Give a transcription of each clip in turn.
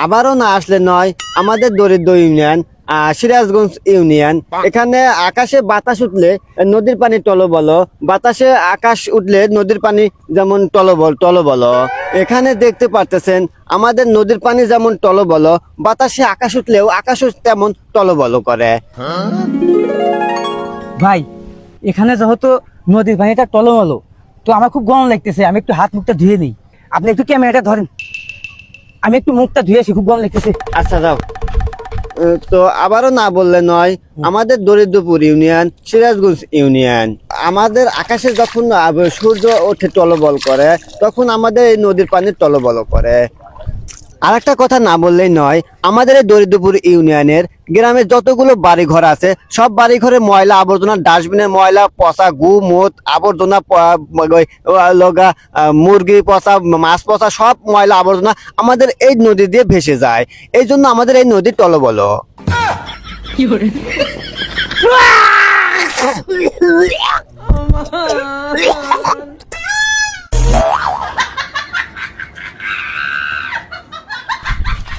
আবারও না আসলে নয় আমাদের দরিদ্র ইউনিয়ন সিরাজগঞ্জ ইউনিয়ন। এখানে আকাশে বাতাস উঠলে নদীর পানি টলবল, বাতাসে আকাশ উঠলে নদীর পানি যেমন টলবল। এখানে দেখতে পারতেছেন আমাদের নদীর পানি যেমন টলবল, বাতাসে আকাশ উঠলেও আকাশও তেমন টলবল করে। ভাই এখানে যেহেতু নদীর পানিটা টলমলো, তো আমার খুব গরম লাগতেছে। আমি একটু হাত মুখটা ধুয়ে নিই। আপনি একটু ক্যামেরাটা ধরেন, আমি একটু মুখটা ধুয়ে আসি, খুব গরম লাগতেছে। আচ্ছা যাও। তো আবারও না বললে নয় আমাদের দরিদ্রপুর ইউনিয়ন সিরাজগঞ্জ ইউনিয়ন। আমাদের আকাশে যখন সূর্য ওঠে টলবল করে, তখন আমাদের এই নদীর পানি টলবল করে। আর একটা কথা না বললেই নয়, আমাদের এই দরিদ্রপুর ইউনিয়নের গ্রামে যতগুলো বাড়ি ঘর আছে, সব বাড়ি ঘরে ময়লা আবর্জনা, ডাস্টবিনের ময়লা, পচা গু মুত আবর্জনা, লগা মুরগি পচা, মাছ পচা, সব ময়লা আবর্জনা আমাদের এই নদী দিয়ে ভেসে যায়। এই জন্য আমাদের এই নদী টলবল।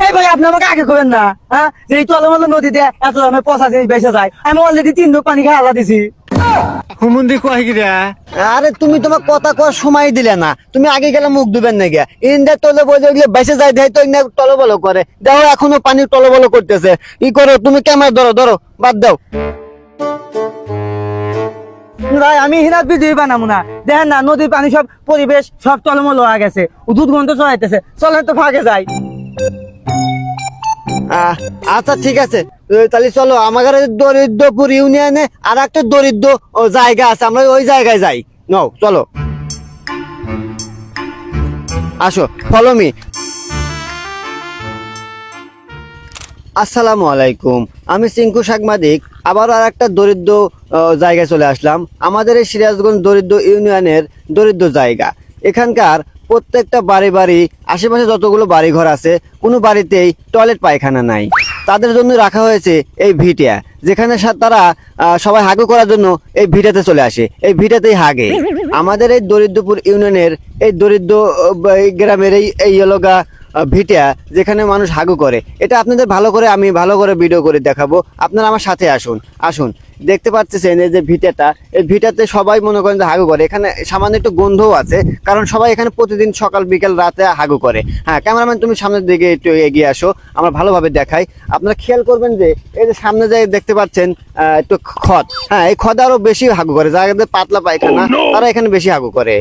এই ভাই আপনি আমাকে আগে করবেন না, হ্যাঁ? যে এই টলমলো নদীতে এত দামে পচা জিনিস বেঁচে যায়। আমি অলরেডি 3 ঢোক পানি খেয়ে আলা দিছি। আরে তুমি তোমার কথা কওয়ার সময় দিলে না, তুমি আগে গেলে মুখ ধুবেন না গিয়া ইন্ডিয়া তলে বলে বেঁচে যায়, দেয় তো টলবল করে। দেখো এখনো পানি টলবল করতেছে। ই করো তুমি, ক্যামেরা ধরো বাদ দাও। ভাই আমি হিরাত ভিডিও বানাবো না, দেখেন না নদীর পানি সব পরিবেশ সব টলমলো হয়ে গেছে, দুধ গন্ধ চড়াইতেছে। চলেন তো ফাঁকে যাই। আচ্ছা ঠিক আছে, তাহলে চলো। আমাদের দরিদ্রপুর ইউনিয়নে আর একটা দরিদ্র জায়গা আছে, আমরা ওই জায়গায় যাই। নাও চলো, আসো, ফলো মি। আসসালামু আলাইকুম, আমি চিঙ্কু সাংবাদিক। আবার আর একটা দরিদ্র জায়গায় চলে আসলাম। আমাদের এই সিরাজগঞ্জ দরিদ্র ইউনিয়নের দরিদ্র জায়গা। এখানকার প্রত্যেকটা বাড়ি আশেপাশে যতগুলো বাড়ি ঘর আছে, কোনো বাড়িতেই টয়লেট পায়খানা নাই। তাদের জন্য রাখা হয়েছে এই ভিটা, যেখানে তারা সবাই হাগু করার জন্য এই ভিটাতে চলে আসে, এই ভিটাতেই হাগে। আমাদের এই দরিদ্রপুর ইউনিয়নের এই দরিদ্র গ্রামের এই এলাকা ভিটা, যেখানে মানুষ হাগু করে, এটা আপনাদের আমি ভালো করে ভিডিও করে দেখাবো। আপনারা আমার সাথে আসুন। দেখতে পাচ্ছেন এই যে ভিটাটা, এই ভিটাতে সবাই মনে করেন যে হাগু করে। এখানে সামান্য একটু গন্ধও আছে, কারণ সবাই এখানে প্রতিদিন সকাল বিকেল রাতে হাগু করে। হ্যাঁ ক্যামেরাম্যান, তুমি সামনের দিকে একটু এগিয়ে আসো, আমরা ভালোভাবে দেখাই। আপনারা খেয়াল করবেন যে এই যে সামনে যে দেখতে পাচ্ছেন একটু খদ, হ্যাঁ এই খদ আরো বেশি হাগু করে। যাদের পাতলা পায়খানা তারা এখানে বেশি হাগু করে।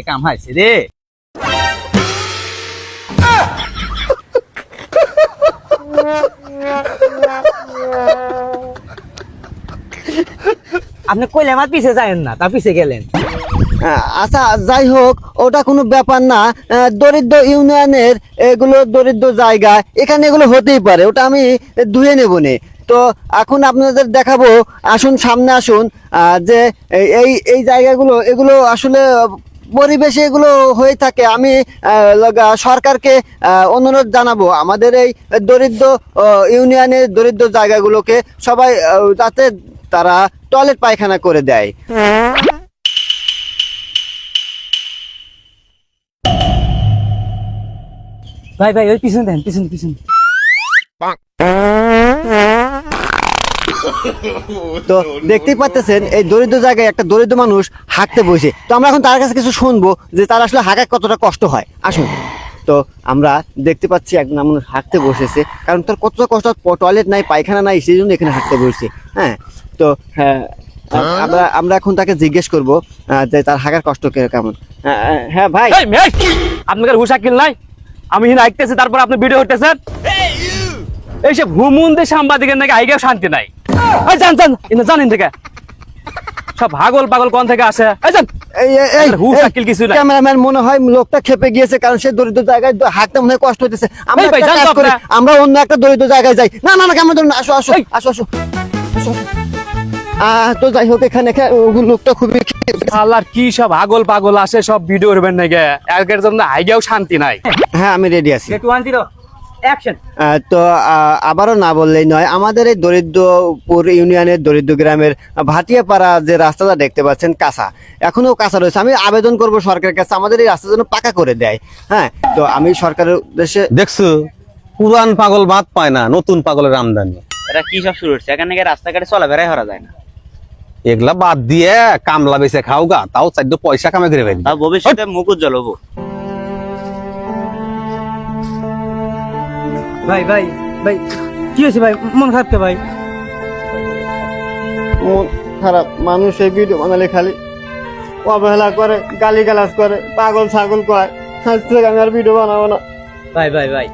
কাম হয়েছে রে। আপনি কইলে আমার পিছে যায়েন না, তার পিছে গেলেন। আচ্ছা যাই হোক, ওটা কোনো ব্যাপার না। দরিদ্র ইউনিয়নের এগুলো দরিদ্র জায়গা, এখানে এগুলো হতেই পারে, ওটা আমি ধুয়ে নেব নে। তো এখন আপনাদের দেখাবো, আসুন সামনে আসুন। যে এই জায়গাগুলো, এগুলো আসলে পরিবেশে এগুলো হয়ে থাকে। আমি সরকারকে অনুরোধ জানাবো আমাদের এই দরিদ্র ইউনিয়নের দরিদ্র জায়গাগুলোকে সবাই যাতে তারা টয়লেট পায়খানা করে দেয়। ভাই ওই পিছনে দেন, পিছনে। তো দেখতেই পাচ্ছেন এই দরিদ্র জায়গায় একটা দরিদ্র মানুষ হাঁকতে বসে। তো আমরা এখন তার কাছে কিছু শুনবো যে তার আসলে হাঁকায় কতটা কষ্ট হয়। আসুন। তো আমরা দেখতে পাচ্ছি এক মানুষ হাঁকতে বসেছে, কারণ তার কতটা কষ্ট, টয়লেট নাই, পায়খানা নাই, সেই জন্য এখানে হাঁকতে বসেছে। হ্যাঁ, তো হ্যাঁ আমরা এখন তাকে জিজ্ঞেস করবো যে তার হাঁকার কষ্ট কেমন। হ্যাঁ ভাই, আপনাদের হুশাকিল নাই? আমি আইতেছি, তারপর আপনি ভিডিও করতেছেন। এইসব হুমুন্দের সাংবাদিকের নাকি আইগেও শান্তি নাই। জানেন থেকে সব হাগল পাগল কোন থেকে আসে? ক্যামেরাম্যান মনে হয় লোকটা খেপে গিয়েছে, কারণ সে দরিদ্র জায়গায় হাঁটতে মনে হয় কষ্ট হইতেছে। আমরা অন্য একটা দরিদ্র জায়গায় যাই। না ক্যামেরা, আসো। তো যাই হোক, এখানে লোকটা খুবই আল্লাহর কি সব হাগল পাগল আসে, সব ভিডিও করবেন নাকি? একের জন্য আইগেও শান্তি নাই। হ্যাঁ আমি রেডি আছি। অ্যাকশন। তো আবারও না বললেই নয়, আমাদের এই দরিদ্রপুর ইউনিয়নের দরিদ্র গ্রামের ভাটিয়াপাড়া যে রাস্তাটা দেখতে পাচ্ছেন কাঁচা, এখনো কাঁচা রয়েছে। আমি আবেদন করব সরকারের কাছে আমাদের এই রাস্তা যেন পাকা করে দেয়। হ্যাঁ, তো আমি সরকারের উদ্দেশ্যে দেখছো পুরান পাগল বাদ পায় না, নতুন পাগলের আমদানি। এটা কি সব শুরু হচ্ছে? এখানে রাস্তাঘাটে চলাফেরাই করা যায় না। এগুলা বাদ দিয়ে কামলা বেচে খাও গা, তাও 4 পয়সা কামে করে ফেলবি। তাও ভবিষ্যতে মুখ উজ্জ্বল হবো। ভাই ভাই ভাই কি হয়েছে ভাই, মন খারাপ কে ভাই? মন খারাপ, মানুষ এই ভিডিও বানালে খালি অবহেলা করে, গালিগালাজ করে, পাগল ছাগল কয়। আজ থেকে আমি আর ভিডিও বানাবো না। ভাই ভাই ভাই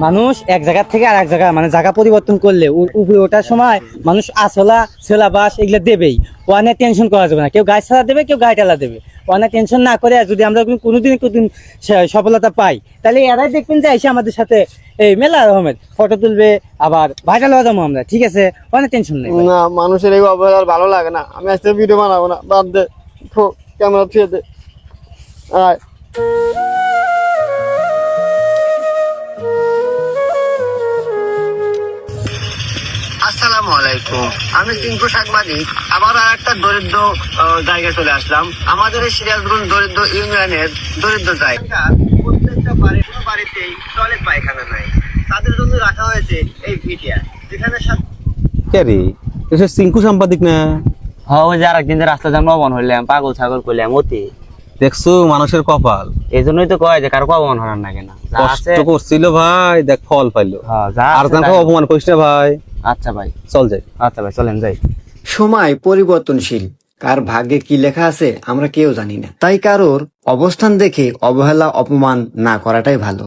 মানুষ এক জায়গা থেকে আর এক জায়গা মানে জায়গা পরিবর্তন করলে উপরে ওঠার সময় মানুষ আসলা সেলাবাস এগুলো দেবেই, ওয়ানে টেনশন করা যাবে না। কেউ গাছ ছাড়া দেবে, কেউ গায়ে টালা দেবে, ওয়ানে টেনশন না করে যদি আমরা কোনোদিন সফলতা পাই তাহলে এরাই দেখবেন যে এসে আমাদের সাথে এই মেলা রকমের ফটো তুলবে, আবার ভাইরাল হয়ে যাবো আমরা। ঠিক আছে, অনেক টেনশন নেই ভাই। না, মানুষের এই অবহেলা ভালো লাগে না। আমি আজকে ভিডিও বানাবো না, বাদ দে, ক্যামেরা ফিরে দে। আয় আসসালামু আলাইকুম, আমি সিংকু সাংবাদিক। আবার আর একটা দরিদ্র জায়গায় চলে আসলাম। আমাদের এই সিরাজগঞ্জ দরিদ্র ইউনিয়নের দরিদ্র জায়গা, প্রত্যেকটা বাড়িতেই টয়লেট পায়খানা নাই। তাদের জন্য রাখা হয়েছে এই ভিডিয়া, যেখানে কে রে, এসে সিংকু সাংবাদিক না? হ্যাঁ, ওই যে আরেকদিন যে রাস্তা জাম অবন হইলাম, পাগল ছাগল করলাম অতি। দেখছো মানুষের কপাল, এই জন্যই তো কয় যে কারো অবমান হরার না কেনা। যা আছে কষ্ট করছিল ভাই, দেখ ফল পাইলো। হ্যাঁ, যা আর আছে জানকে তাই। অপমান করিস না ভাই। আচ্ছা ভাই, চল যাই। আচ্ছা ভাই, চলেন যাই। সময় পরিবর্তনশীল, কার ভাগ্যে কি লেখা আছে আমরা কেউ জানি না। তাই কারোর অবস্থান দেখে অবহেলা অপমান না করাটাই ভালো।